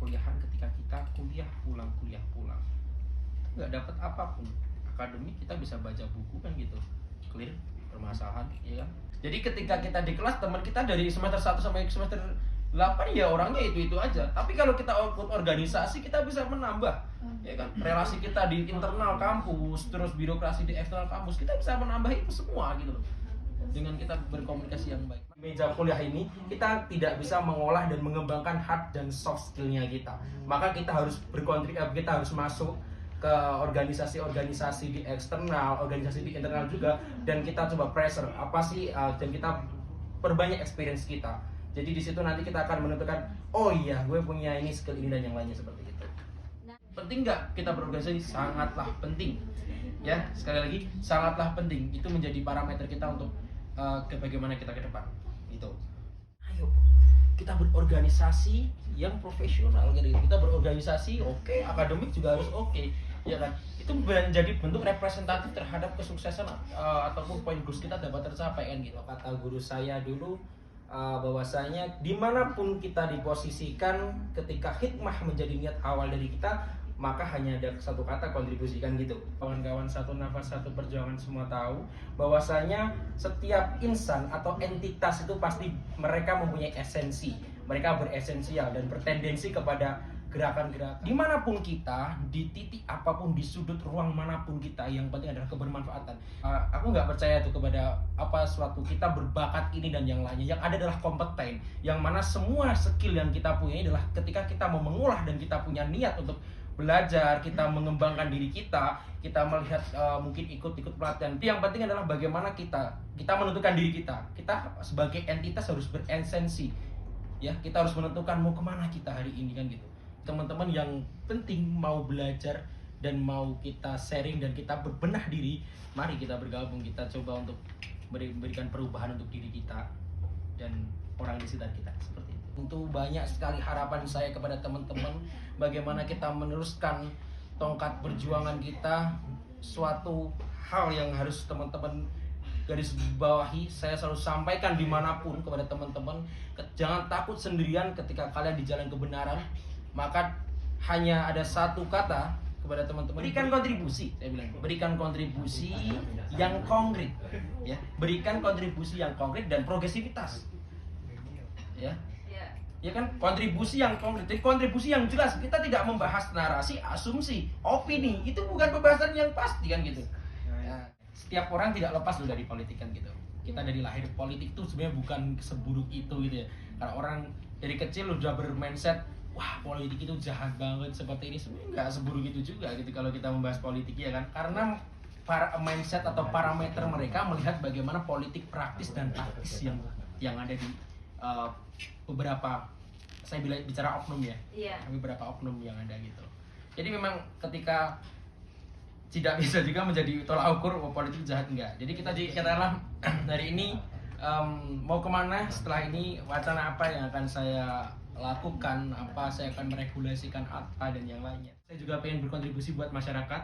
perkuliahan ketika kita kuliah pulang nggak dapat apapun. Akademik kita bisa baca buku kan gitu, clear permasalahan, ya kan. Jadi ketika kita di kelas, teman kita dari semester 1 sampai semester 8 ya orangnya itu aja. Tapi kalau kita ikut organisasi, kita bisa menambah, ya kan, relasi kita di internal kampus, terus birokrasi di eksternal kampus, kita bisa menambah itu semua gitu loh, dengan kita berkomunikasi yang baik. Meja kuliah ini kita tidak bisa mengolah dan mengembangkan hard dan soft skillnya kita. Maka kita harus berkontribusi, kita harus masuk ke organisasi-organisasi di eksternal, organisasi di internal juga, dan kita coba pressure apa sih, dan kita perbanyak experience kita. Jadi di situ nanti kita akan menentukan, oh iya gue punya ini, skill ini, dan yang lainnya seperti itu. Penting nggak kita berorganisasi? Sangatlah penting. Ya, sekali lagi sangatlah penting. Itu menjadi parameter kita untuk bagaimana kita ke depan. Gitu. Ayo kita berorganisasi yang profesional gitu. Kita berorganisasi oke, akademik juga harus oke, ya kan. Itu menjadi bentuk representatif terhadap kesuksesan ataupun poin goals kita dapat tercapai kan gitu. Kata guru saya dulu, bahwasanya dimanapun kita diposisikan, ketika hikmah menjadi niat awal dari kita, maka hanya ada satu kata, kontribusikan gitu. Kawan-kawan satu nafas satu perjuangan semua tahu bahwasanya setiap insan atau entitas itu pasti mereka mempunyai esensi, mereka beresensial dan bertendensi kepada gerakan-gerakan. Dimanapun kita, di titik apapun, di sudut ruang manapun kita, yang penting adalah kebermanfaatan. Aku nggak percaya tuh kepada apa suatu kita berbakat ini dan yang lainnya. Yang ada adalah kompeten, yang mana semua skill yang kita punya adalah ketika kita mau mengolah dan kita punya niat untuk belajar, kita mengembangkan diri kita melihat mungkin ikut pelatihan. Itu yang penting adalah bagaimana kita menentukan diri kita. Kita sebagai entitas harus beresensi, ya. Kita harus menentukan mau kemana kita hari ini kan gitu. Teman-teman yang penting mau belajar dan mau kita sharing dan kita berbenah diri, mari kita bergabung, kita coba untuk memberikan perubahan untuk diri kita dan orang di sekitar kita, seperti itu. Tentu banyak sekali harapan saya kepada teman-teman, bagaimana kita meneruskan tongkat perjuangan kita. Suatu hal yang harus teman-teman garis bawahi, saya selalu sampaikan dimanapun kepada teman-teman, jangan takut sendirian ketika kalian di jalan kebenaran. Maka hanya ada satu kata kepada teman-teman, berikan kontribusi. Saya bilang, berikan kontribusi yang konkret, ya. Berikan kontribusi yang konkret dan progresivitas, ya. Ya kan, kontribusi yang konkret, jadi kontribusi yang jelas. Kita tidak membahas narasi, asumsi, opini. Itu bukan pembahasan yang pasti kan gitu. Nah, setiap orang tidak lepas loh dari politik kan gitu. Kita dari lahir politik tuh sebenarnya bukan seburuk itu gitu ya. Karena orang dari kecil udah bermindset, wah politik itu jahat banget seperti ini, sebenarnya nggak seburuk itu juga gitu kalau kita membahas politik, ya kan. Karena para mindset atau parameter mereka melihat bagaimana politik praktis dan taktis yang ada di beberapa, saya bicara oknum ya, beberapa oknum yang ada gitu. Jadi memang ketika tidak bisa juga menjadi tolak ukur politik jahat, enggak. Jadi katakanlah dari ini mau kemana setelah ini, wacana apa yang akan saya lakukan, apa saya akan meregulasikan apa dan yang lainnya. Saya juga pengen berkontribusi buat masyarakat.